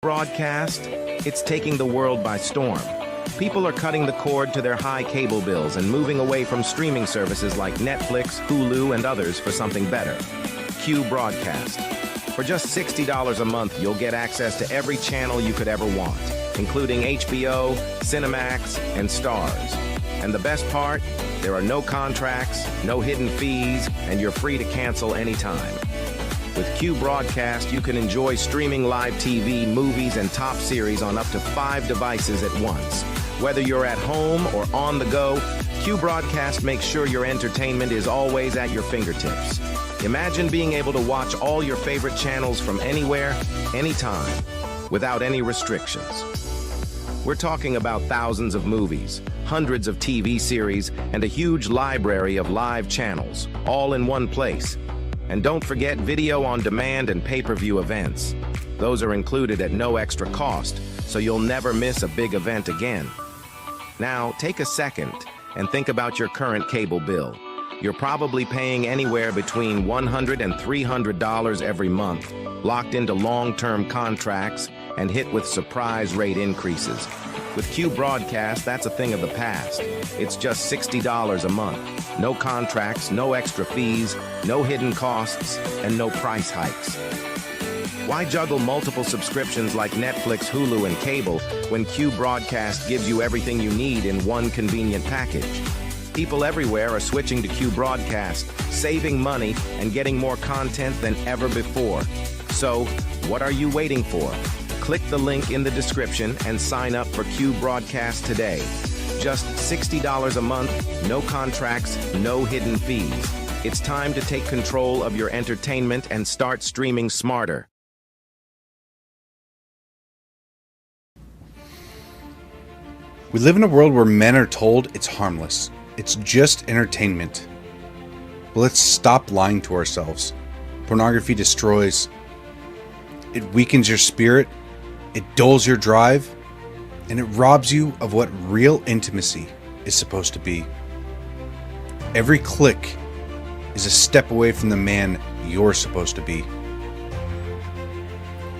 Broadcast, it's taking the world by storm. People are cutting the cord to their high cable bills and moving away from streaming services like Netflix, Hulu, and others for something better. Q Broadcast. For just $60 a month, you'll get access to every channel you could ever want, including HBO, Cinemax, and Starz. And the best part? There are no contracts, no hidden fees, and you're free to cancel anytime. With Q Broadcast, you can enjoy streaming live TV, movies, and top series on up to 5 devices at once. Whether you're at home or on the go, Q Broadcast makes sure your entertainment is always at your fingertips. Imagine being able to watch all your favorite channels from anywhere, anytime, without any restrictions. We're talking about thousands of movies, hundreds of TV series, and a huge library of live channels, all in one place. And don't forget video on demand and pay-per-view events. Those are included at no extra cost, so you'll never miss a big event again. Now, take a second and think about your current cable bill. You're probably paying anywhere between $100 and $300 every month, locked into long-term contracts and hit with surprise rate increases. With Q Broadcast, that's a thing of the past. It's just $60 a month. No contracts, no extra fees, no hidden costs, and no price hikes. Why juggle multiple subscriptions like Netflix, Hulu, and cable when Q Broadcast gives you everything you need in one convenient package? People everywhere are switching to Q Broadcast, saving money and getting more content than ever before. So, what are you waiting for? Click the link in the description and sign up for Q Broadcast today. Just $60 a month, no contracts, no hidden fees. It's time to take control of your entertainment and start streaming smarter. We live in a world where men are told it's harmless. It's just entertainment. But let's stop lying to ourselves. Pornography destroys. It weakens your spirit. It dulls your drive. And it robs you of what real intimacy is supposed to be. Every click is a step away from the man you're supposed to be.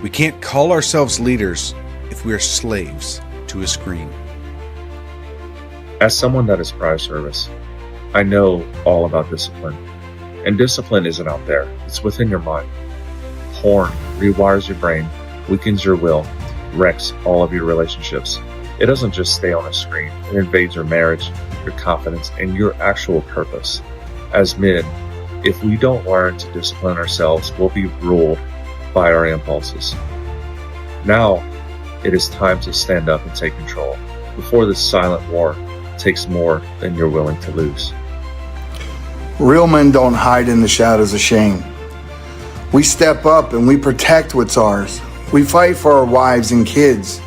We can't call ourselves leaders if we are slaves to a screen. As someone that is prior service, I know all about discipline. And discipline isn't out there, it's within your mind. Porn rewires your brain, weakens your will, wrecks all of your relationships. It doesn't just stay on a screen, it invades your marriage, your confidence, and your actual purpose. As men, if we don't learn to discipline ourselves, we'll be ruled by our impulses. Now, it is time to stand up and take control before this silent war takes more than you're willing to lose. Real men don't hide in the shadows of shame. We step up and we protect what's ours. We fight for our wives and kids,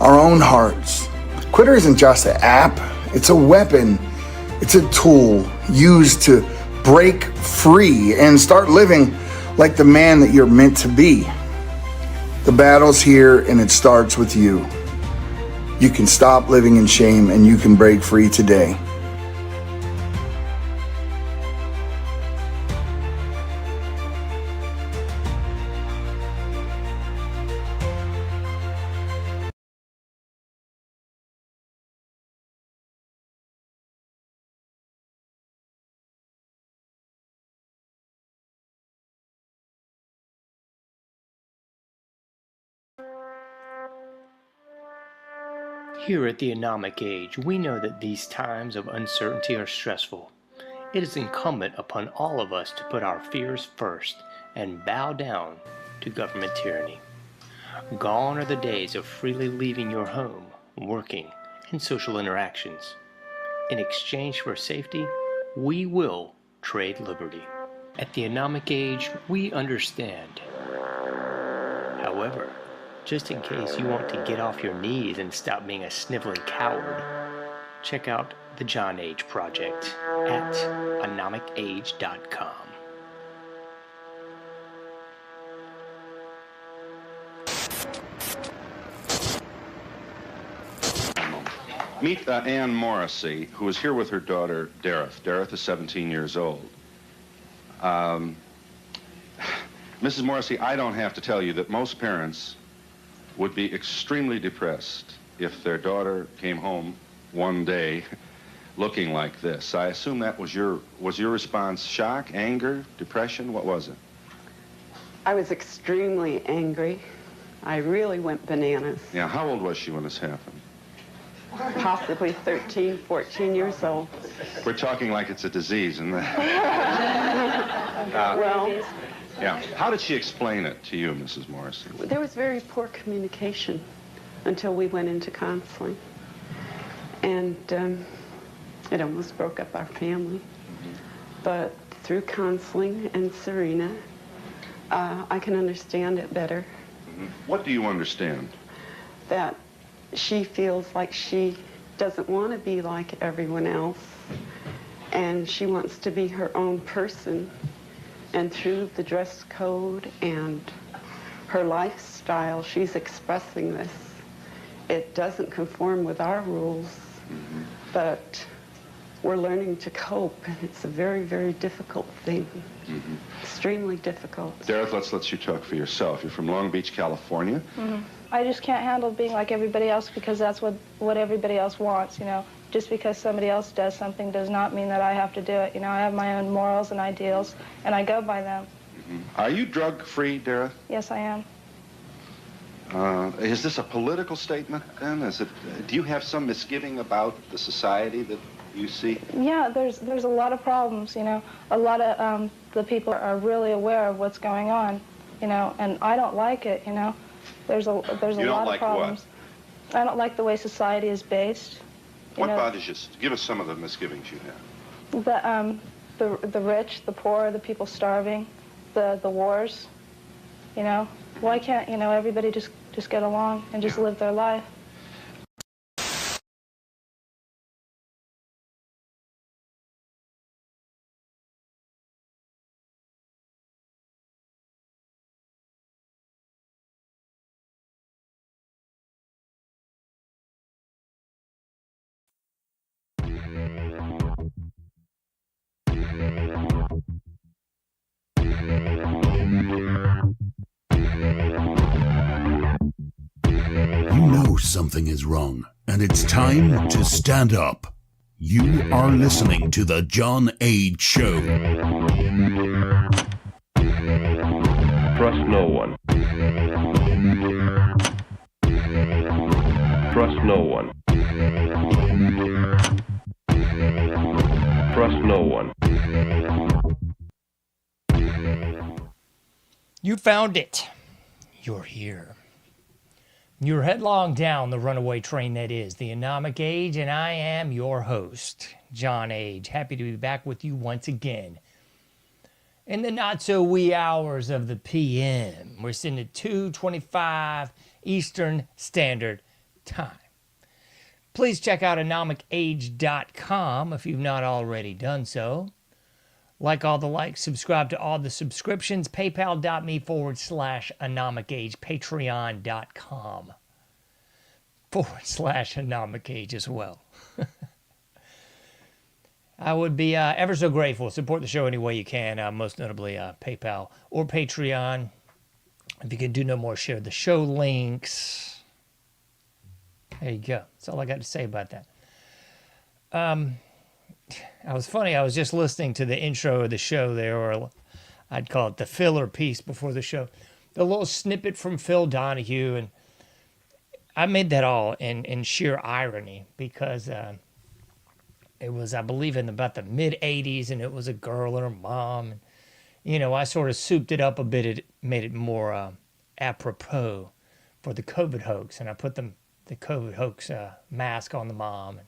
our own hearts. Twitter isn't just an app, it's a weapon. It's a tool used to break free and start living like the man that you're meant to be. The battle's here and it starts with you. You can stop living in shame and you can break free today. Here at the Anomic Age, we know that these times of uncertainty are stressful. It is incumbent upon all of us to put our fears first and bow down to government tyranny. Gone are the days of freely leaving your home, working, and social interactions. In exchange for safety, we will trade liberty. At the Anomic Age, we understand. However, just in case you want to get off your knees and stop being a sniveling coward, check out the John Age Project at anomicage.com. Meet Ann Morrissey, who is here with her daughter, Dareth. Dareth is 17 years old. Mrs. Morrissey, I don't have to tell you that most parents would be extremely depressed if their daughter came home one day looking like this. I assume that was your response shock, anger, depression? What was it? I was extremely angry. I really went bananas. Yeah, how old was she when this happened? Possibly 13, 14 years old. We're talking like it's a disease, isn't it? Well, Yeah. How did she explain it to you, Mrs. Morrison? there was very poor communication until we went into counseling. And it almost broke up our family. But through counseling and Serena, I can understand it better. What do you understand? That she feels like she doesn't want to be like everyone else, and she wants to be her own person. And through the dress code and her lifestyle, she's expressing this. It doesn't conform with our rules, but we're learning to cope, and it's a very, very difficult thing. Extremely difficult. Dareth, let's let you talk for yourself. You're from Long Beach, California. I just can't handle being like everybody else because that's what everybody else wants, you know. Just because somebody else does something does not mean that I have to do it. You know, I have my own morals and ideals, and I go by them. Are you drug-free, Dareth? Yes, I am. Is this a political statement, then? Do you have some misgiving about the society that you see? Yeah, there's a lot of problems, you know. A lot of the people are really aware of what's going on, you know, and I don't like it, you know. There's a lot of problems. I don't like the way society is based. What bothers you? Give us some of the misgivings you have. The rich, the poor, the people starving, the wars, you know. Why can't, you know, everybody just get along and just live their life? You know something is wrong, and it's time to stand up. You are listening to The John Age Show. Trust no one. Trust no one. Trust no one. You found it. You're here. You're headlong down the runaway train that is the Anomic Age, and I am your host, John Age. Happy to be back with you once again. In the not-so-wee hours of the PM, we're sitting at 2:25 Eastern Standard Time. Please check out anomicage.com if you've not already done so. Like all the likes, subscribe to all the subscriptions, paypal.me/anomicage, patreon.com/anomicage as well. I would be ever so grateful. Support the show any way you can, most notably PayPal or Patreon. If you can do no more, share the show links. There you go. That's all I got to say about that. I was just listening to the intro of the show there, or I'd call it the filler piece before the show. The little snippet from Phil Donahue, and I made that all in sheer irony because it was, I believe, in about the mid-'80s, and it was a girl and her mom. And, you know, I sort of souped it up a bit. It made it more apropos for the COVID hoax, and I put the COVID hoax mask on the mom.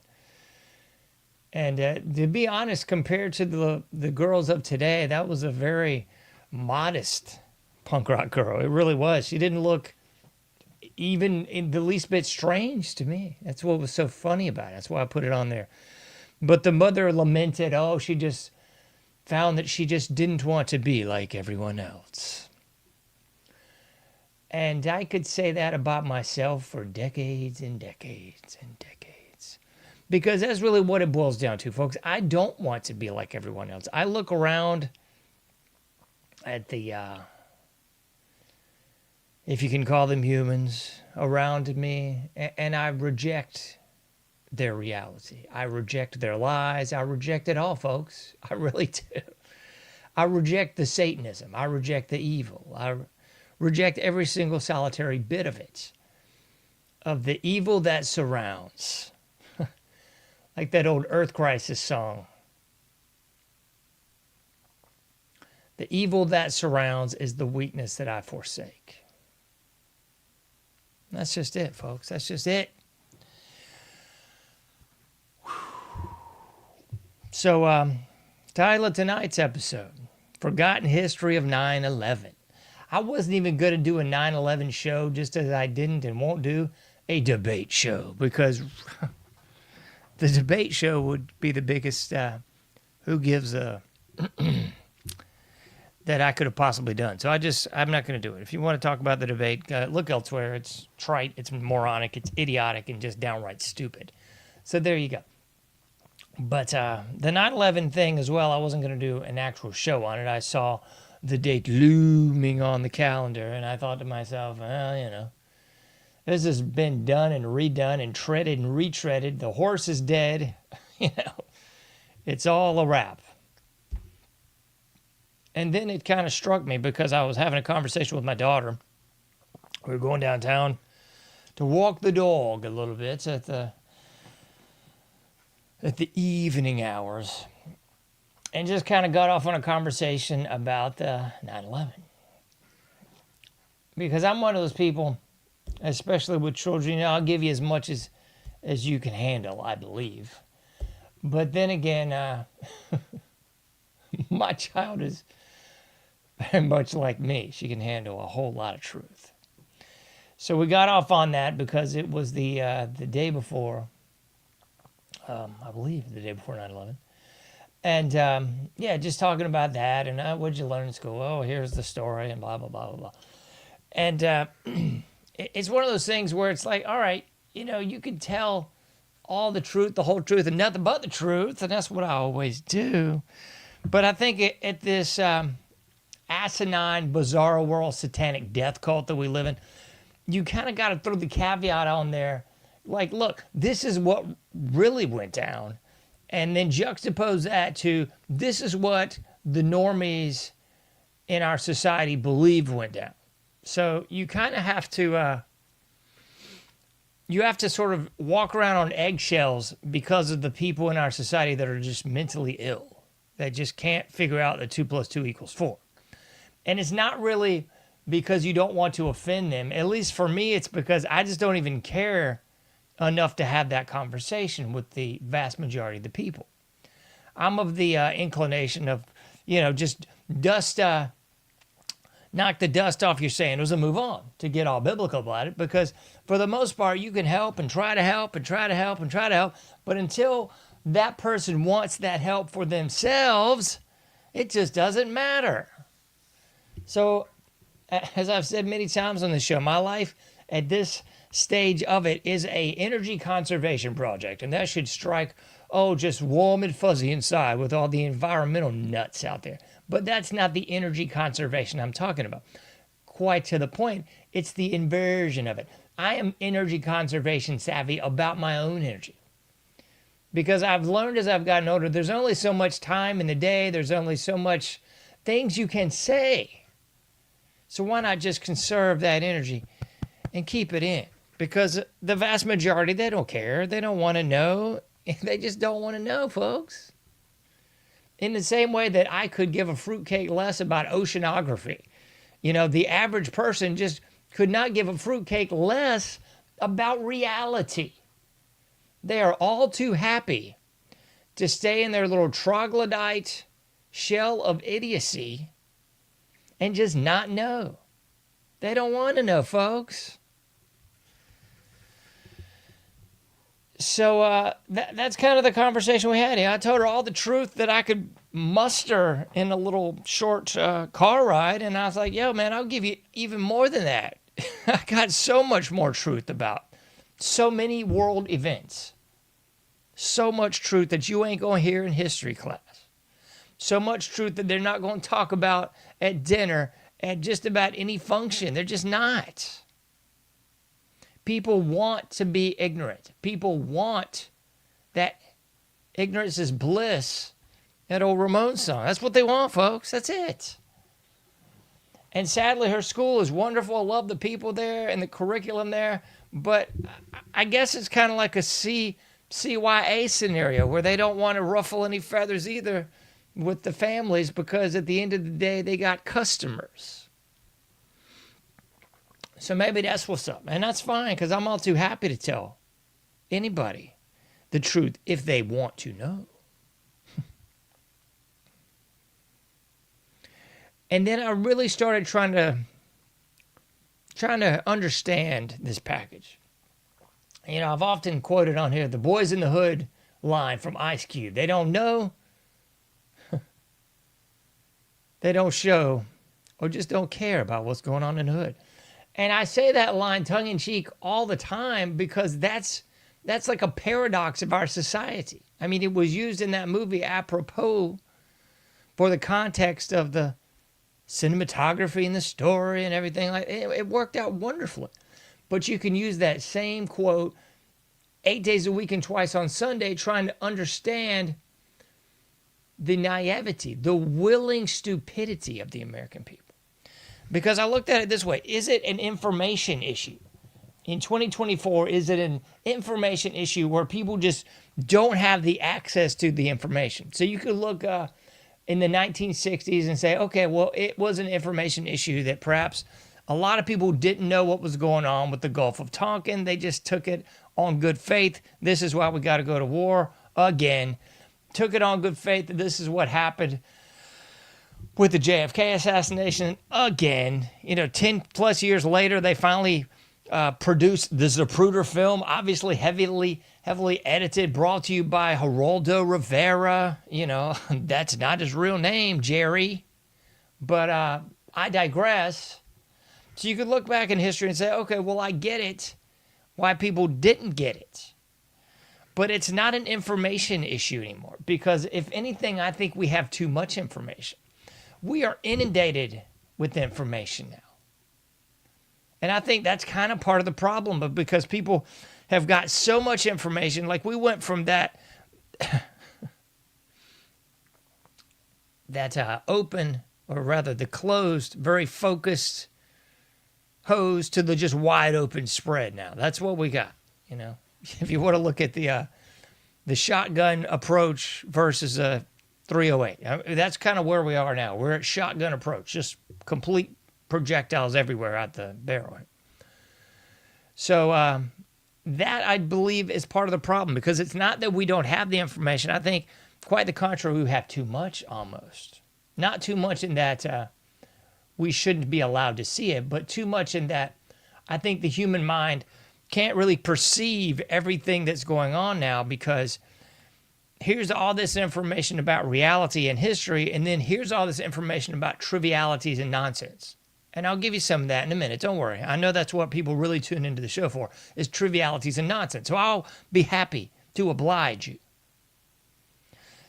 And to be honest, compared to the girls of today, that was a very modest punk rock girl. It really was. She didn't look even in the least bit strange to me. That's what was so funny about it. That's why I put it on there. But the mother lamented, she just found that she just didn't want to be like everyone else. And I could say that about myself for decades and decades and decades. Because that's really what it boils down to, folks. I don't want to be like everyone else. I look around at the, if you can call them humans, around me, and I reject their reality. I reject their lies. I reject it all, folks. I really do. I reject the Satanism. I reject the evil. I reject every single solitary bit of it, of the evil that surrounds. Like that old Earth Crisis song. The evil that surrounds is the weakness that I forsake. That's just it, folks. That's just it. So, title of tonight's episode, Forgotten History of 9/11. I wasn't even going to do a 9/11 show, just as I didn't and won't do a debate show, because the debate show would be the biggest who gives a that I could have possibly done. So I'm not going to do it. If you want to talk about the debate, look elsewhere. It's trite, it's moronic, it's idiotic, and just downright stupid. So there you go. But the 9/11 thing as well, I wasn't going to do an actual show on it. I saw the date looming on the calendar, and I thought to myself, well, this has been done and redone and treaded and retreaded. The horse is dead. It's all a wrap. And then it kind of struck me because I was having a conversation with my daughter. We were going downtown to walk the dog a little bit at the evening hours, and just kind of got off on a conversation about 9/11. Because I'm one of those people, especially with children, I'll give you as much as you can handle, I believe. But then again, my child is very much like me. She can handle a whole lot of truth. So we got off on that because it was the day before, I believe the day before 9/11. And just talking about that and what'd you learn in school? Oh, here's the story and blah, blah, blah, blah, blah. And it's one of those things where it's like, all right, you can tell all the truth, the whole truth, and nothing but the truth. And that's what I always do. But I think at this asinine, bizarre world, satanic death cult that we live in, you kind of got to throw the caveat on there. Like, look, this is what really went down. And then juxtapose that to this is what the normies in our society believe went down. So you kind of have to, sort of walk around on eggshells because of the people in our society that are just mentally ill, that just can't figure out that 2 + 2 = 4. And it's not really because you don't want to offend them. At least for me, it's because I just don't even care enough to have that conversation with the vast majority of the people. I'm of the inclination of, just knock the dust off your sandals and move on, to get all biblical about it, because for the most part, you can help and try to help and try to help and try to help, but until that person wants that help for themselves, it just doesn't matter. So, as I've said many times on the show, my life at this stage of it is a energy conservation project, and that should strike, just warm and fuzzy inside with all the environmental nuts out there. But that's not the energy conservation I'm talking about. Quite to the point, it's the inversion of it. I am energy conservation savvy about my own energy. Because I've learned as I've gotten older, there's only so much time in the day, there's only so much things you can say. So why not just conserve that energy and keep it in? Because the vast majority, they don't care. They don't want to know. They just don't want to know, folks. In the same way that I could give a fruitcake less about oceanography. The average person just could not give a fruitcake less about reality. They are all too happy to stay in their little troglodyte shell of idiocy and just not know. They don't want to know, folks. So that's kind of the conversation we had. I told her all the truth that I could muster in a little short car ride. And I was like, yo, man, I'll give you even more than that. I got so much more truth about so many world events. So much truth that you ain't going to hear in history class. So much truth that they're not going to talk about at dinner at just about any function. They're just not. People want to be ignorant. People want that ignorance is bliss, that old Ramones song. That's what they want, folks. That's it. And sadly, her school is wonderful. I love the people there and the curriculum there. But I guess it's kind of like a CYA scenario where they don't want to ruffle any feathers either with the families, because at the end of the day, they got customers. So maybe that's what's up. And that's fine, because I'm all too happy to tell anybody the truth if they want to know. And then I really started trying to understand this package. You know, I've often quoted on here the Boys in the Hood line from Ice Cube. They don't know, they don't show, or just don't care about what's going on in the hood. And I say that line tongue-in-cheek all the time because that's like a paradox of our society. I mean, it was used in that movie apropos for the context of the cinematography and the story and everything. Like it worked out wonderfully. But you can use that same quote 8 days a week and twice on Sunday trying to understand the naivety, the willing stupidity of the American people. Because I looked at it this way. Is it an information issue? In 2024, is it an information issue where people just don't have the access to the information? So you could look in the 1960s and say, okay, well, it was an information issue that perhaps a lot of people didn't know what was going on with the Gulf of Tonkin. They just took it on good faith. This is why we got to go to war again. Took it on good faith that this is what happened with the JFK assassination again. You know, 10 plus years later, they finally produced the Zapruder film, obviously heavily edited, brought to you by Geraldo Rivera. You know, that's not his real name, Jerry. But I digress. So you could look back in history and say, okay, well, I get it, why people didn't get it. But it's not an information issue anymore, because if anything, I think we have too much information. We are inundated with information now. And I think that's kind of part of the problem, but because people have got so much information, like we went from that open, or rather the closed, very focused hose to the just wide open spread now. That's what we got, you know. If you want to look at the shotgun approach versus a 308, that's kind of where we are now. We're at shotgun approach, just complete projectiles everywhere out the barrel. So that, I believe, is part of the problem, because it's not that we don't have the information. I think quite the contrary, we have too much almost. Not too much in that we shouldn't be allowed to see it, but too much in that I think the human mind can't really perceive everything that's going on now, because here's all this information about reality and history, and then here's all this information about trivialities and nonsense. And I'll give you some of that in a minute. Don't worry. I know that's what people really tune into the show for, is trivialities and nonsense. So I'll be happy to oblige you.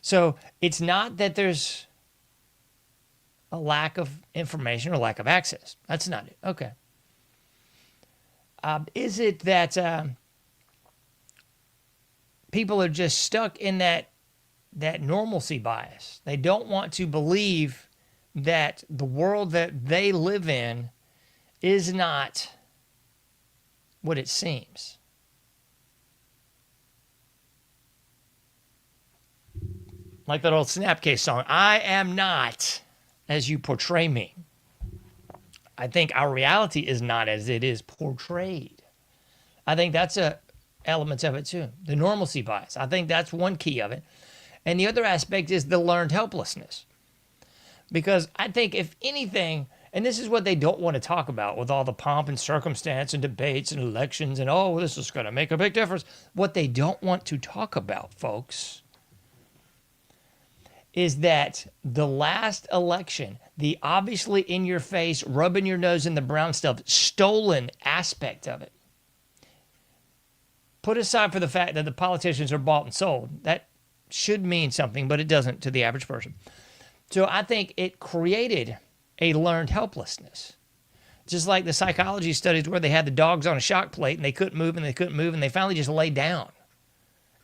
So it's not that there's a lack of information or lack of access. That's not it. Okay. Is it that people are just stuck in that normalcy bias? They don't want to believe that the world that they live in is not what it seems. Like that old Snapcase song, I am not as you portray me. I think our reality is not as it is portrayed. I think that's a element of it too. The normalcy bias. I think that's one key of it. And the other aspect is the learned helplessness. Because I think if anything, and this is what they don't want to talk about with all the pomp and circumstance and debates and elections and, oh, this is going to make a big difference. What they don't want to talk about, folks, is that the last election, the obviously in your face, rubbing your nose in the brown stuff, stolen aspect of it. Put aside for the fact that the politicians are bought and sold. That should mean something, but it doesn't to the average person. So I think it created a learned helplessness. Just like the psychology studies where they had the dogs on a shock plate and they couldn't move and they couldn't move and they finally just laid down.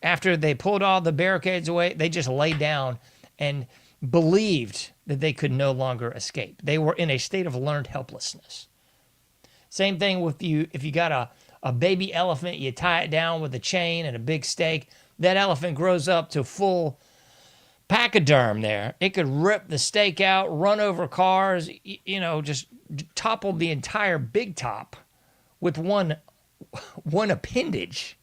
After they pulled all the barricades away, they just laid down and believed that they could no longer escape. They were in a state of learned helplessness. Same thing with you. If you got a baby elephant, you tie it down with a chain and a big stake. That elephant grows up to full pachyderm there. It could rip the stake out, run over cars, just topple the entire big top with one appendage.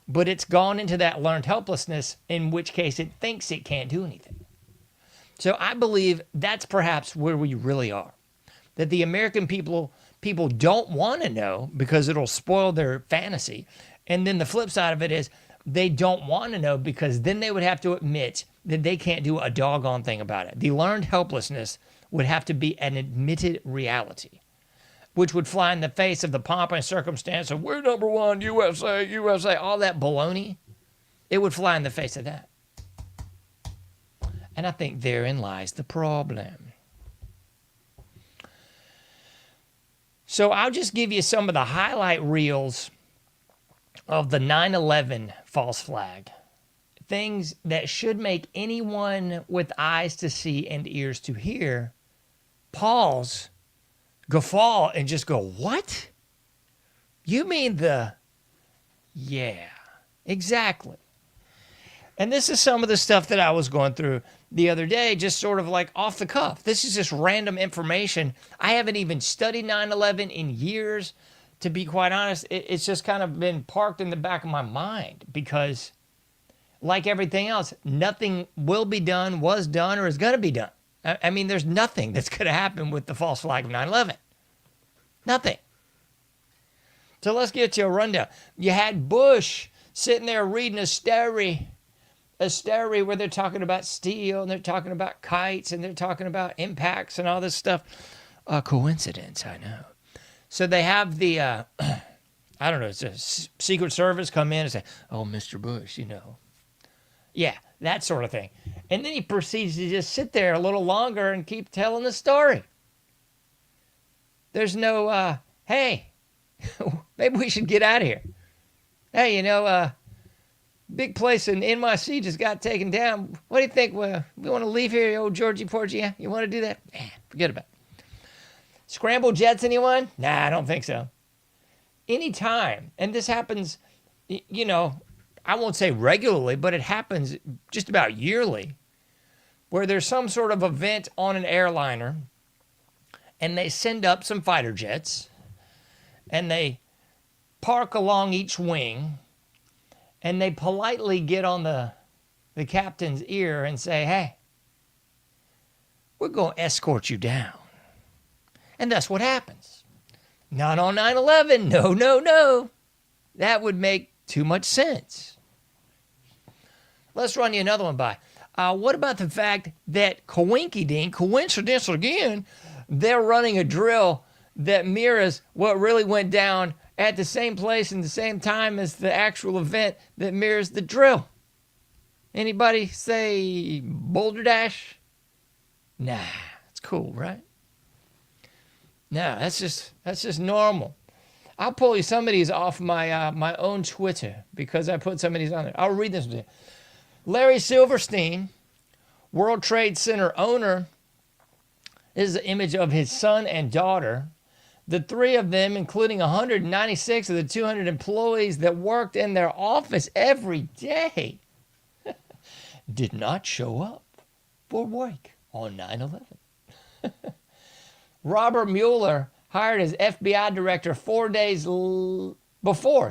But it's gone into that learned helplessness, in which case it thinks it can't do anything. So I believe that's perhaps where we really are. That the American people don't want to know because it'll spoil their fantasy. And then the flip side of it is they don't want to know because then they would have to admit that they can't do a doggone thing about it. The learned helplessness would have to be an admitted reality, which would fly in the face of the pomp and circumstance of we're number one, USA, USA, all that baloney. It would fly in the face of that. And I think therein lies the problem. So I'll just give you some of the highlight reels of the 9/11 false flag. Things that should make anyone with eyes to see and ears to hear pause, guffaw, and just go, what? You mean yeah, exactly. And this is some of the stuff that I was going through the other day, just sort of like off the cuff. This is just random information. I haven't even studied 9/11 in years, to be quite honest. It's just kind of been parked in the back of my mind because, like everything else, nothing will be done, was done, or is going to be done. I mean, there's nothing that's going to happen with the false flag of 9/11. Nothing. So let's get to a rundown. You had Bush sitting there reading a story where they're talking about steel and they're talking about kites and they're talking about impacts and all this stuff. A coincidence, I know. So they have the, I don't know, it's a Secret Service come in and say, oh, Mr. Bush, Yeah, that sort of thing. And then he proceeds to just sit there a little longer and keep telling the story. There's no, hey, maybe we should get out of here. Hey, big place in NYC just got taken down. What do you think? We want to leave here, old Georgie Porgy? Yeah? You want to do that? Forget about it. Scramble jets, anyone? Nah, I don't think so. Anytime, and this happens, I won't say regularly, but it happens just about yearly, where there's some sort of event on an airliner, and they send up some fighter jets, and they park along each wing, and they politely get on the captain's ear and say, hey, we're going to escort you down. And that's what happens. Not on 9/11. No. That would make too much sense. Let's run you another one by. What about the fact that coincidence again, they're running a drill that mirrors what really went down at the same place and the same time as the actual event that mirrors the drill? Anybody say Boulder Dash? Nah, it's cool, right? No, that's just normal. I'll pull you some of these off my my own Twitter because I put some of these on there. I'll read this to you. Larry Silverstein, World Trade Center owner, is the image of his son and daughter. The three of them, including 196 of the 200 employees that worked in their office every day, did not show up for work on 9/11. Robert Mueller, hired as FBI director 4 days before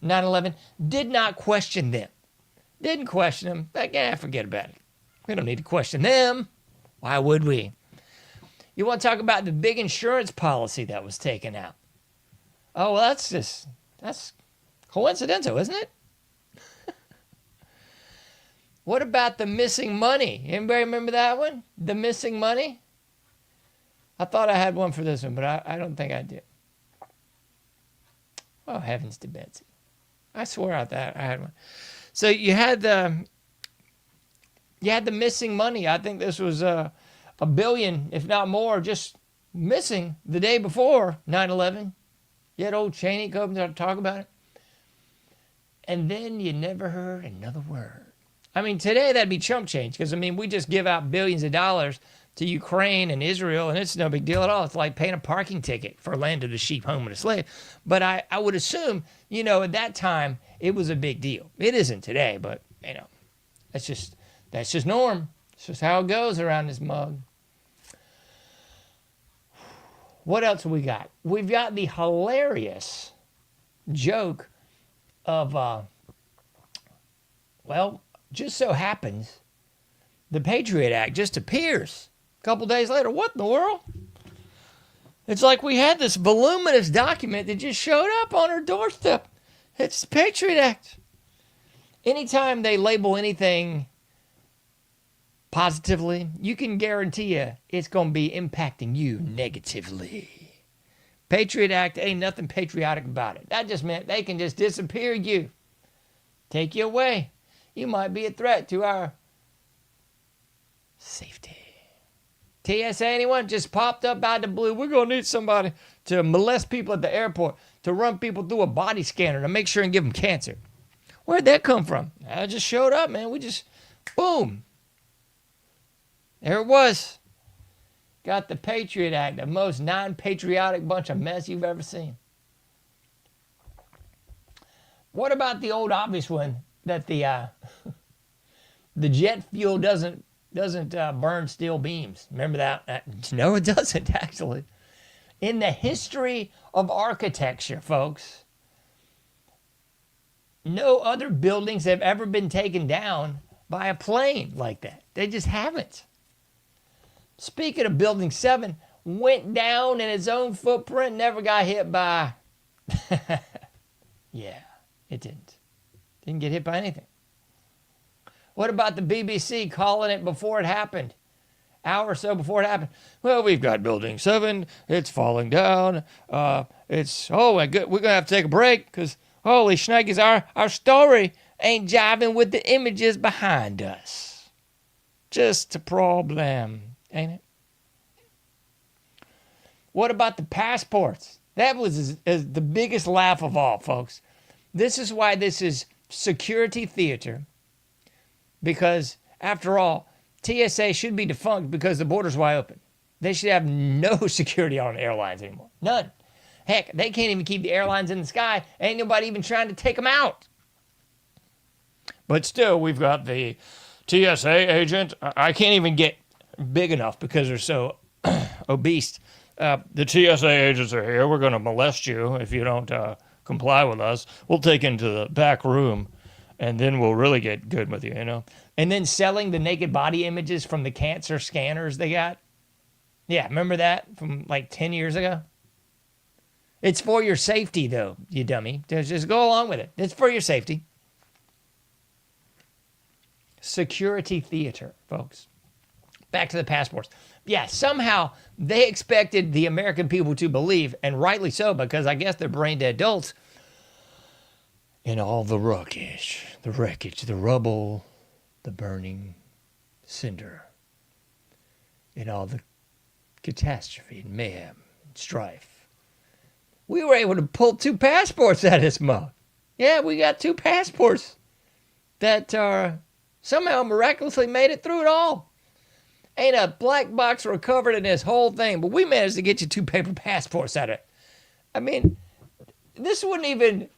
9/11, did not question them. Didn't question them. Like, forget about it. We don't need to question them. Why would we? You want to talk about the big insurance policy that was taken out? Oh, well, that's coincidental, isn't it? What about the missing money? Anybody remember that one? The missing money? I thought I had one for this one, but I don't think I did. Oh, heavens to Betsy. I swear I thought I had one. So you had the missing money. I think this was $1 billion, if not more, just missing the day before 9/11. Yet old Cheney comes out to talk about it. And then you never heard another word. I mean, today that'd be chump change because, I mean, we just give out billions of dollars to Ukraine and Israel, and it's no big deal at all. It's like paying a parking ticket for land of the sheep, home of the slave. But I would assume, at that time, it was a big deal. It isn't today, but, that's just norm. It's just how it goes around this mug. What else we got? We've got the hilarious joke of, just so happens the Patriot Act just appears a couple days later. What in the world? It's like we had this voluminous document that just showed up on our doorstep. It's the Patriot Act. Anytime they label anything positively, you can guarantee you it's going to be impacting you negatively. Patriot Act ain't nothing patriotic about it. That just meant they can just disappear you, take you away. You might be a threat to our safety. TSA, anyone? Just popped up out of the blue. We're going to need somebody to molest people at the airport, to run people through a body scanner to make sure and give them cancer. Where'd that come from? I just showed up, man. We just, boom. There it was. Got the Patriot Act, the most non-patriotic bunch of mess you've ever seen. What about the old obvious one that the jet fuel doesn't burn steel beams? Remember that? No, it doesn't, actually. In the history of architecture, folks, no other buildings have ever been taken down by a plane like that. They just haven't. Speaking of Building 7, went down in its own footprint, never got hit by... Yeah, it didn't. Didn't get hit by anything. What about the BBC calling it before it happened? Hour or so before it happened. Well, we've got Building 7. It's falling down. We're going to have to take a break because, holy shnikes, our story ain't jiving with the images behind us. Just a problem, ain't it? What about the passports? That was the biggest laugh of all, folks. This is why this is security theater. Because, after all, TSA should be defunct because the border's wide open. They should have no security on airlines anymore. None. Heck, they can't even keep the airlines in the sky. Ain't nobody even trying to take them out. But still, we've got the TSA agent. I can't even get big enough because they're so obese. The TSA agents are here. We're going to molest you if you don't comply with us. We'll take you into the back room, and then we'll really get good with you, And then selling the naked body images from the cancer scanners they got. Yeah, remember that from like 10 years ago? It's for your safety, though, you dummy. Just go along with it. It's for your safety. Security theater, folks. Back to the passports. Yeah, somehow they expected the American people to believe, and rightly so, because I guess they're brain-dead adults, in all the wreckage, the rubble, the burning cinder, in all the catastrophe and mayhem and strife. We were able to pull 2 passports out of this mug. Yeah, we got 2 passports that somehow miraculously made it through it all. Ain't a black box recovered in this whole thing, but we managed to get you 2 paper passports out of it. I mean, this wouldn't even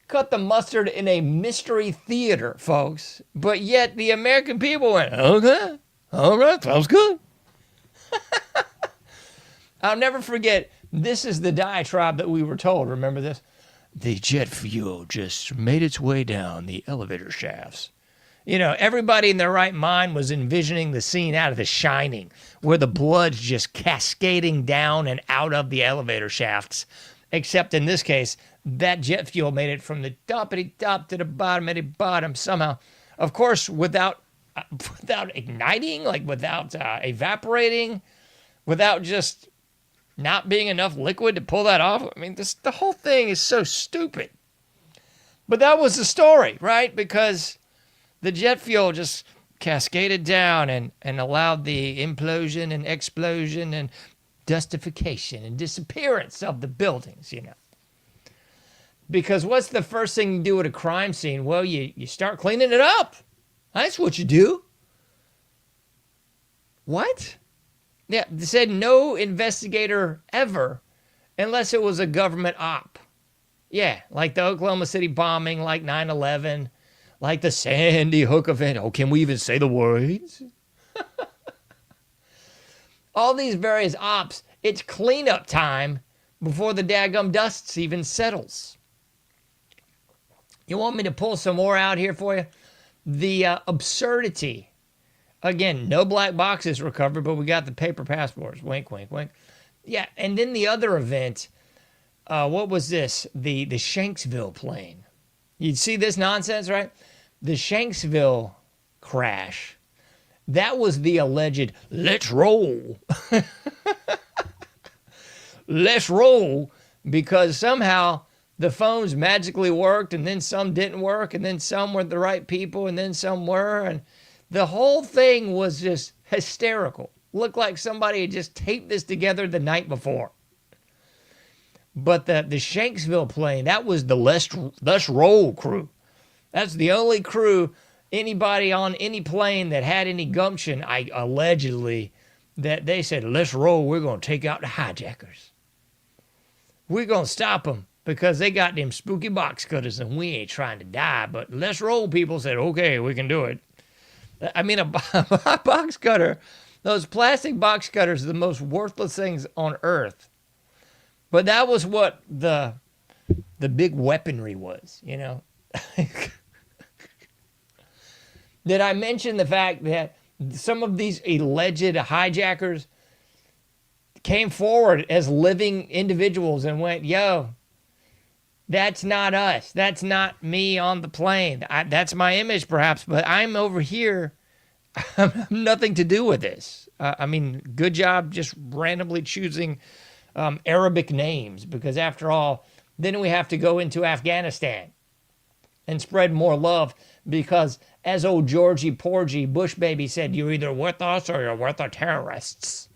cut the mustard in a mystery theater, folks. But yet the American people went, okay, all right, sounds good. I'll never forget, this is the diatribe that we were told. Remember this? The jet fuel just made its way down the elevator shafts. Everybody in their right mind was envisioning the scene out of The Shining, where the blood's just cascading down and out of the elevator shafts. Except in this case, that jet fuel made it from the toppity top to the bottomity bottom somehow. Of course, without igniting, without evaporating, without just not being enough liquid to pull that off. I mean, the whole thing is so stupid. But that was the story, right? Because the jet fuel just cascaded down and allowed the implosion and explosion and dustification and disappearance of the buildings, Because what's the first thing you do at a crime scene? Well, you start cleaning it up. That's what you do. What? Yeah, they said no investigator ever, unless it was a government op. Yeah, like the Oklahoma City bombing, like 9/11, like the Sandy Hook event. Oh, can we even say the words? All these various ops, it's cleanup time before the daggum dust even settles. You want me to pull some more out here for you? The absurdity. Again, no black boxes recovered, but we got the paper passports. Wink, wink, wink. Yeah, and then the other event, what was this? The Shanksville plane. You'd see this nonsense, right? The Shanksville crash. That was the alleged, let's roll. Let's roll, because somehow the phones magically worked, and then some didn't work, and then some were the right people, and then some were, and the whole thing was just hysterical. Looked like somebody had just taped this together the night before. But the Shanksville plane, that was the Let's Roll crew. That's the only crew, anybody on any plane that had any gumption, allegedly, that they said, let's roll, we're going to take out the hijackers. We're going to stop them because they got them spooky box cutters and we ain't trying to die. But let's roll people said, okay, we can do it. I mean, a box cutter, those plastic box cutters are the most worthless things on earth. But that was what the big weaponry was, Did I mention the fact that some of these alleged hijackers came forward as living individuals and went, yo, that's not us. That's not me on the plane. That's my image perhaps, but I'm over here. I have nothing to do with this. Good job just randomly choosing Arabic names, because after all, then we have to go into Afghanistan and spread more love, because as old Georgie Porgy, Bush baby, said, you're either with us or you're with the terrorists.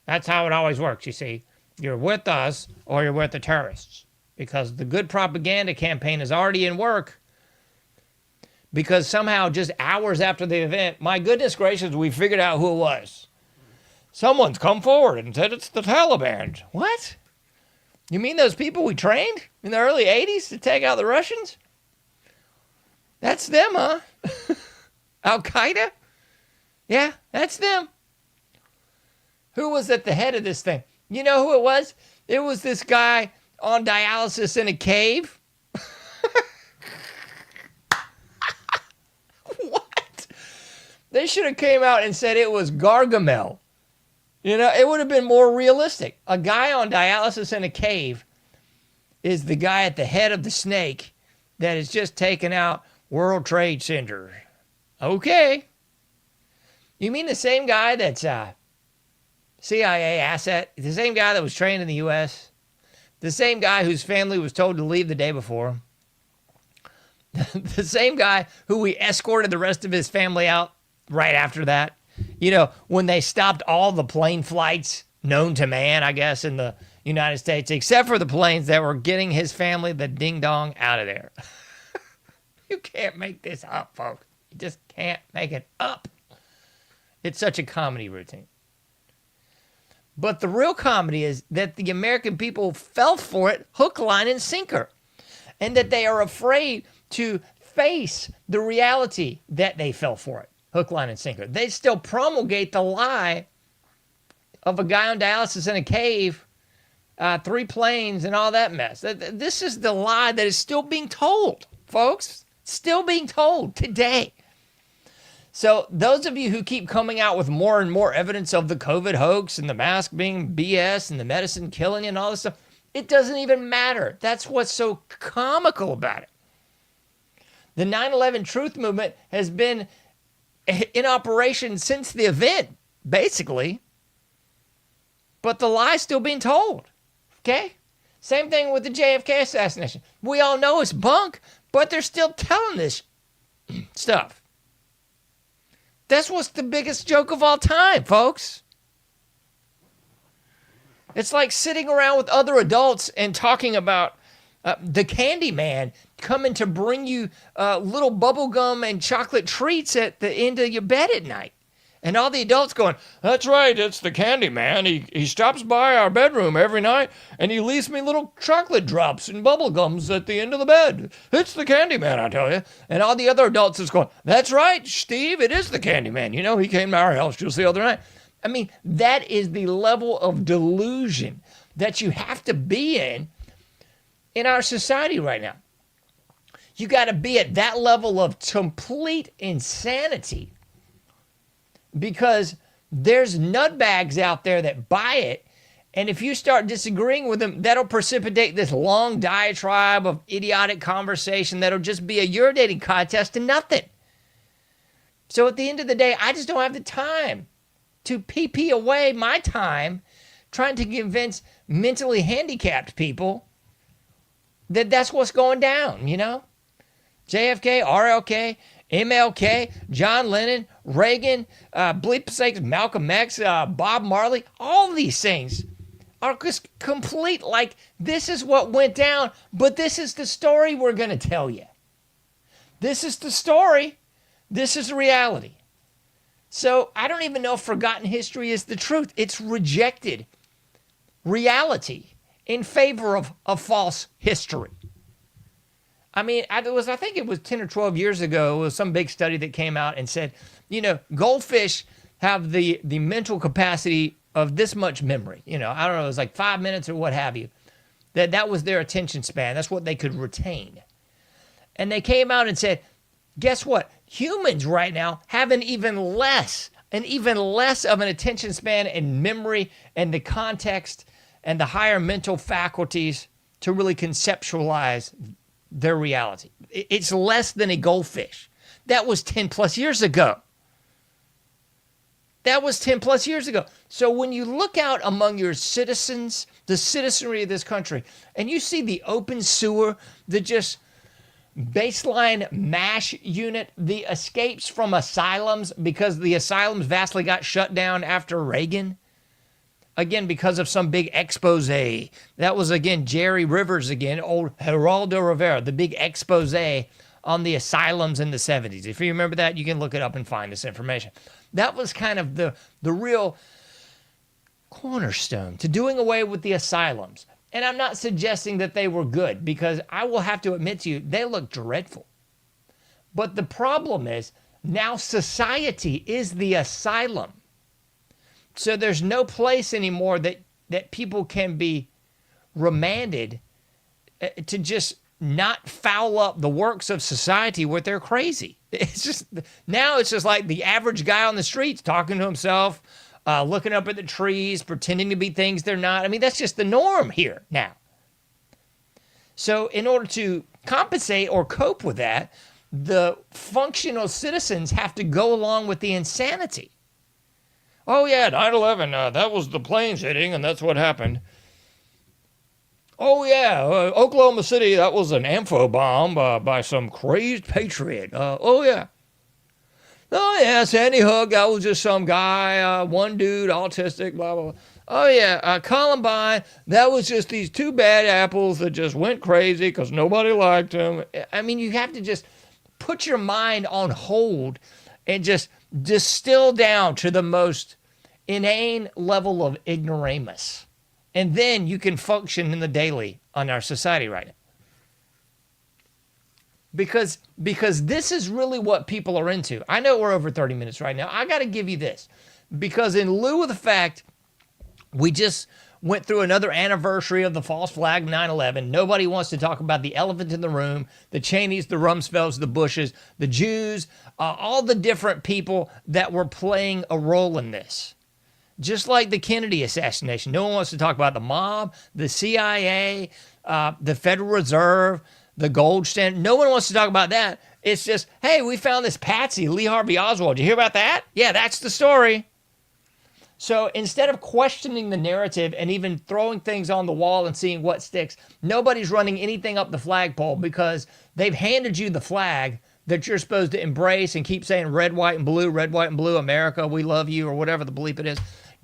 That's how it always works, you see. You're with us or you're with the terrorists. Because the good propaganda campaign is already in work. Because somehow just hours after the event, my goodness gracious, we figured out who it was. Someone's come forward and said it's the Taliban. What? You mean those people we trained in the early 80s to take out the Russians? That's them, huh? Al-Qaeda? Yeah, that's them. Who was at the head of this thing? You know who it was? It was this guy on dialysis in a cave. What? They should have came out and said it was Gargamel. It would have been more realistic. A guy on dialysis in a cave is the guy at the head of the snake that is just taking out World Trade Center. Okay. You mean the same guy that's CIA asset? The same guy that was trained in the U.S.? The same guy whose family was told to leave the day before? The same guy who we escorted the rest of his family out right after that? When they stopped all the plane flights known to man, I guess, in the United States, except for the planes that were getting his family the ding-dong out of there. You can't make this up, folks. You just can't make it up. It's such a comedy routine. But the real comedy is that the American people fell for it hook, line, and sinker. And that they are afraid to face the reality that they fell for it hook, line, and sinker. They still promulgate the lie of a guy on dialysis in a cave, 3 planes, and all that mess. This is the lie that is still being told, folks. Still being told today. So those of you who keep coming out with more and more evidence of the COVID hoax and the mask being BS and the medicine killing you and all this stuff, it doesn't even matter. That's what's so comical about it. The 9/11 truth movement has been in operation since the event, basically. But the lie's still being told. Okay? Same thing with the JFK assassination. We all know it's bunk, but they're still telling this stuff. That's what's the biggest joke of all time, folks. It's like sitting around with other adults and talking about the candy man coming to bring you little bubble gum and chocolate treats at the end of your bed at night. And all the adults going, that's right, it's the candy man. He stops by our bedroom every night and he leaves me little chocolate drops and bubble gums at the end of the bed. It's the candy man, I tell you. And all the other adults is going, that's right, Steve, it is the candy man. You know, he came to our house just the other night. I mean, that is the level of delusion that you have to be in our society right now. You got to be at that level of complete insanity because there's nutbags out there that buy it. And if you start disagreeing with them, that'll precipitate this long diatribe of idiotic conversation that'll just be a urinating contest to nothing. So at the end of the day, I just don't have the time to pee away my time trying to convince mentally handicapped people that that's what's going down, you know? JFK, RLK, MLK, John Lennon, Reagan, bleep sakes, Malcolm X, Bob Marley, all these things are just complete, like, this is what went down, but this is the story we're going to tell you. This is the story. This is reality. So I don't even know if forgotten history is the truth. It's rejected reality in favor of false history. I mean, I think it was 10 or 12 years ago, it was some big study that came out and said, you know, goldfish have the mental capacity of this much memory. You know, I don't know, it was like 5 minutes or what have you. That was their attention span. That's what they could retain. And they came out and said, guess what? Humans right now have an even less of an attention span and memory and the context and the higher mental faculties to really conceptualize their reality. It's less than a goldfish. That was 10 plus years ago. So when you look out among your citizens, the citizenry of this country, and you see the open sewer, the just baseline MASH unit, the escapes from asylums because the asylums vastly got shut down after Reagan, again, because of some big expose. That was, again, Jerry Rivers again, old Geraldo Rivera, the big expose on the asylums in the 70s. If you remember that, you can look it up and find this information. That was kind of the real cornerstone to doing away with the asylums. And I'm not suggesting that they were good, because I will have to admit to you, they look dreadful. But the problem is, now society is the asylum. So there's no place anymore that people can be remanded to just not foul up the works of society with their crazy. It's just like the average guy on the streets talking to himself, looking up at the trees, pretending to be things they're not. I mean, that's just the norm here now. So in order to compensate or cope with that, the functional citizens have to go along with the insanity. Oh, yeah, 9/11, that was the planes hitting, and that's what happened. Oh, yeah, Oklahoma City, that was an ampho bomb by some crazed patriot. Oh, yeah. Oh, yeah, Sandy Hook, that was just some guy, one dude, autistic, blah, blah, blah. Oh, yeah, Columbine, that was just these two bad apples that just went crazy because nobody liked them. I mean, you have to just put your mind on hold and just distill down to the most inane level of ignoramus. And then you can function in the daily on our society right now. Because this is really what people are into. I know we're over 30 minutes right now. I got to give you this. Because in lieu of the fact we just went through another anniversary of the false flag 9/11, nobody wants to talk about the elephant in the room, the Cheneys, the Rumsfelds, the Bushes, the Jews, all the different people that were playing a role in this. Just like the Kennedy assassination, no one wants to talk about the mob, the CIA, the Federal Reserve, the gold standard. No one wants to talk about that. It's just, hey, we found this patsy, Lee Harvey Oswald. Did you hear about that? Yeah, that's the story. So instead of questioning the narrative and even throwing things on the wall and seeing what sticks, nobody's running anything up the flagpole because they've handed you the flag that you're supposed to embrace and keep saying red, white, and blue, America, we love you, or whatever the bleep it is.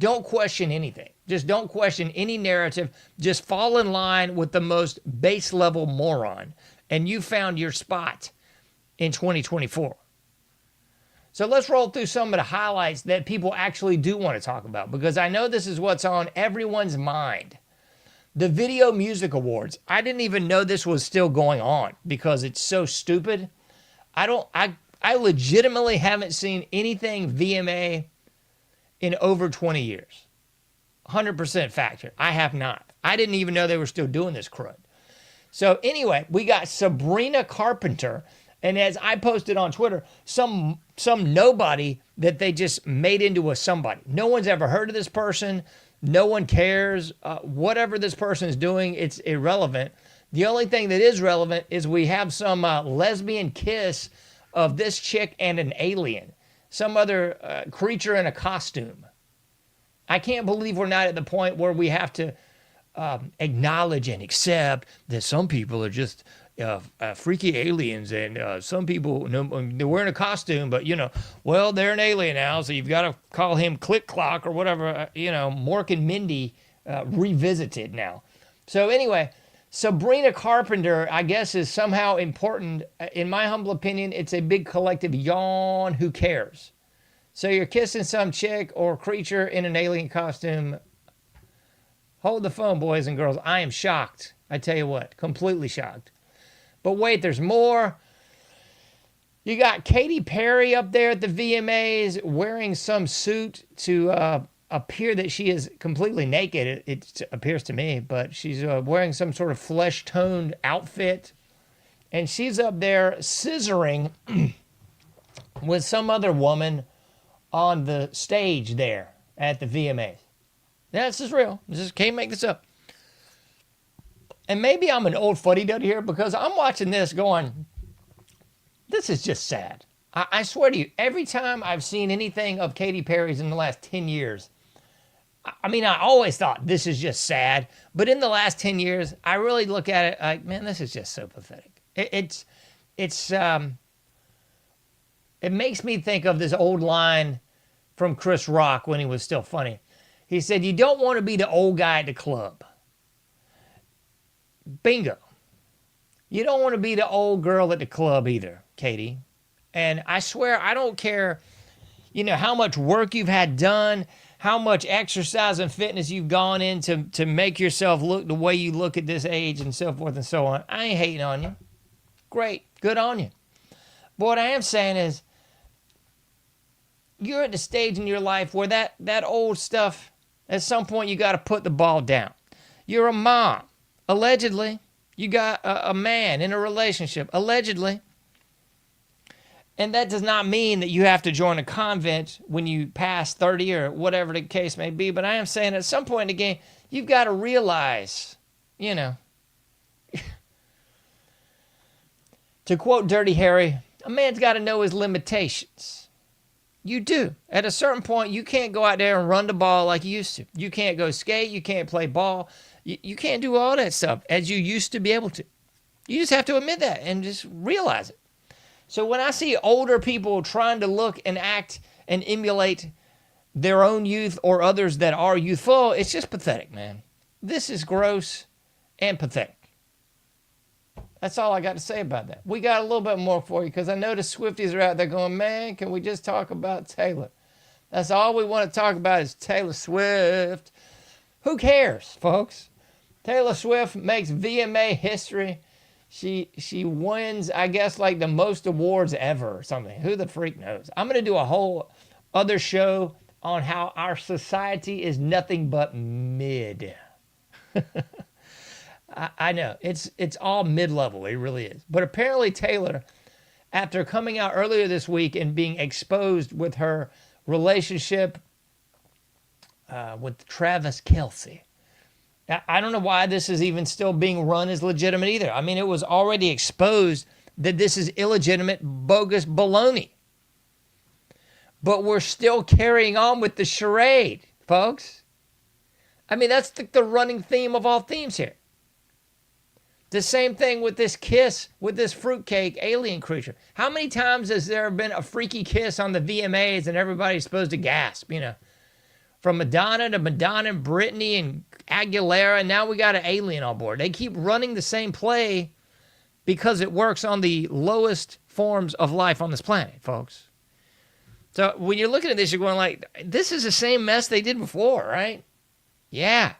Don't question anything. Just don't question any narrative. Just fall in line with the most base level moron. And you found your spot in 2024. So let's roll through some of the highlights that people actually do want to talk about, because I know this is what's on everyone's mind. The Video Music Awards. I didn't even know this was still going on because it's so stupid. I legitimately haven't seen anything VMA in over 20 years. 100% factor. I have not. I didn't even know they were still doing this crud. So anyway, we got Sabrina Carpenter, and as I posted on Twitter, some nobody that they just made into a somebody. No one's ever heard of this person. No one cares. Whatever this person is doing, it's irrelevant. The only thing that is relevant is we have some lesbian kiss of this chick and an alien, some other creature in a costume. I can't believe we're not at the point where we have to acknowledge and accept that some people are just freaky aliens, and some people, they're wearing a costume, but well, they're an alien now, so you've got to call him Click Clock or whatever. Mork and Mindy revisited now. So anyway, Sabrina Carpenter, I guess, is somehow important. In my humble opinion, it's a big collective yawn. Who cares? So you're kissing some chick or creature in an alien costume. Hold the phone, boys and girls. I am shocked. I tell you what, completely shocked. But wait, there's more. You got Katy Perry up there at the VMAs wearing some suit to appear that she is completely naked. It appears to me, but she's wearing some sort of flesh-toned outfit. And she's up there scissoring with some other woman on the stage there at the VMAs. Yeah, this is real. Can't make this up. And maybe I'm an old fuddy-duddy here because I'm watching this going, this is just sad. I swear to you, every time I've seen anything of Katy Perry's in the last 10 years, I mean, I always thought this is just sad. But in the last 10 years, I really look at it like, man, this is just so pathetic. It makes me think of this old line from Chris Rock when he was still funny. He said, you don't want to be the old guy at the club. Bingo. You don't want to be the old girl at the club either, Katie. And I swear, I don't care, how much work you've had done, how much exercise and fitness you've gone in to make yourself look the way you look at this age and so forth and so on. I ain't hating on you. Great. Good on you. But what I am saying is, you're at the stage in your life where that old stuff, at some point you got to put the ball down. You're a mom. Allegedly. You got a man in a relationship. Allegedly. And that does not mean that you have to join a convent when you pass 30 or whatever the case may be. But I am saying at some point in the game, you've got to realize, to quote Dirty Harry, a man's got to know his limitations. You do. At a certain point, you can't go out there and run the ball like you used to. You can't go skate. You can't play ball. You can't do all that stuff as you used to be able to. You just have to admit that and just realize it. So when I see older people trying to look and act and emulate their own youth or others that are youthful, it's just pathetic, man. This is gross and pathetic. That's all I got to say about that. We got a little bit more for you because I know the Swifties are out there going, man, can we just talk about Taylor? That's all we want to talk about is Taylor Swift. Who cares, folks? Taylor Swift makes VMA history. She wins, I guess, like the most awards ever or something. Who the freak knows? I'm going to do a whole other show on how our society is nothing but mid. I know. It's all mid-level. It really is. But apparently Taylor, after coming out earlier this week and being exposed with her relationship with Travis Kelce, I don't know why this is even still being run as legitimate either. I mean, it was already exposed that this is illegitimate, bogus baloney. But we're still carrying on with the charade, folks. I mean, that's the running theme of all themes here. The same thing with this kiss with this fruitcake alien creature. How many times has there been a freaky kiss on the VMAs and everybody's supposed to gasp, From Madonna and Britney and Aguilera, and now we got an alien on board. They keep running the same play because it works on the lowest forms of life on this planet, folks. So when you're looking at this, you're going like, this is the same mess they did before, right? Yeah.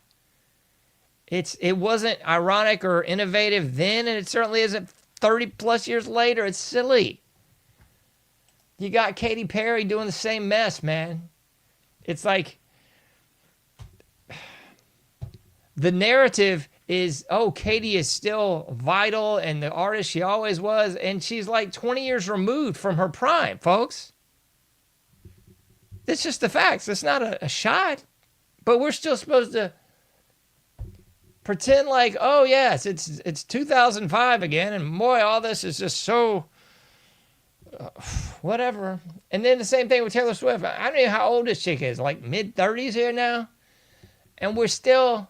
It wasn't ironic or innovative then, and it certainly isn't 30 plus years later. It's silly. You got Katy Perry doing the same mess, man. It's like the narrative is, oh, Katy is still vital and the artist she always was, and she's like 20 years removed from her prime, folks. It's just the facts. It's not a shot. But we're still supposed to pretend like, oh, yes, it's 2005 again, and boy, all this is just so whatever. And then the same thing with Taylor Swift. I don't know how old this chick is, like mid-30s here now. And we're still,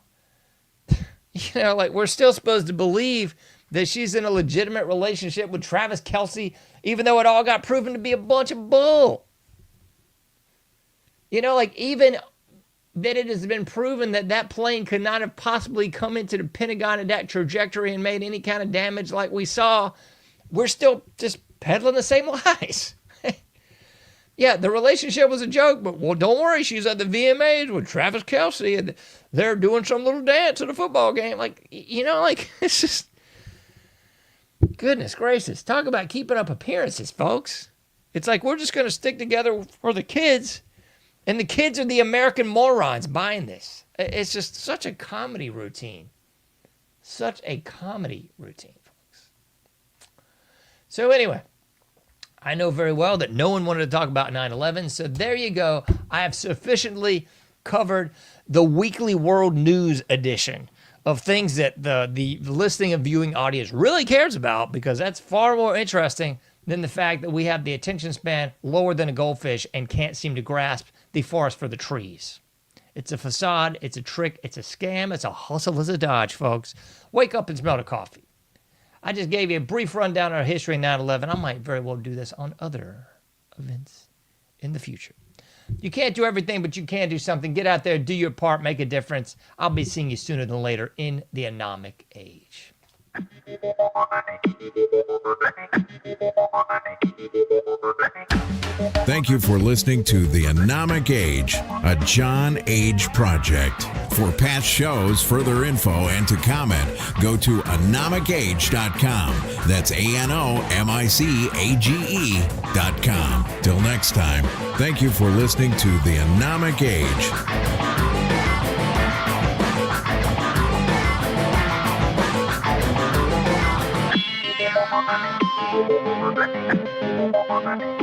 we're still supposed to believe that she's in a legitimate relationship with Travis Kelce, even though it all got proven to be a bunch of bull. Even that it has been proven that plane could not have possibly come into the Pentagon in that trajectory and made any kind of damage like we saw, we're still just peddling the same lies. Yeah, the relationship was a joke, but well, don't worry, she's at the VMAs with Travis Kelce and they're doing some little dance at a football game. It's just, goodness gracious. Talk about keeping up appearances, folks. It's like we're just going to stick together for the kids. And the kids are the American morons buying this. It's just such a comedy routine. Such a comedy routine, folks. So anyway, I know very well that no one wanted to talk about 9/11. So there you go. I have sufficiently covered the weekly world news edition of things that the listening and viewing audience really cares about, because that's far more interesting than the fact that we have the attention span lower than a goldfish and can't seem to grasp the forest for the trees. It's a facade, it's a trick, it's a scam, it's a hustle, it's a dodge, folks. Wake up and smell the coffee. I just gave you a brief rundown of our history of 9/11. I might very well do this on other events in the future. You can't do everything, but you can do something. Get out there, do your part, make a difference. I'll be seeing you sooner than later in the Anomic Age. Thank you for listening to The Anomic Age, a John Age project. For past shows, further info, and to comment, go to anomicage.com. That's ANOMICAGE.com. Till next time, thank you for listening to The Anomic Age. Thank you.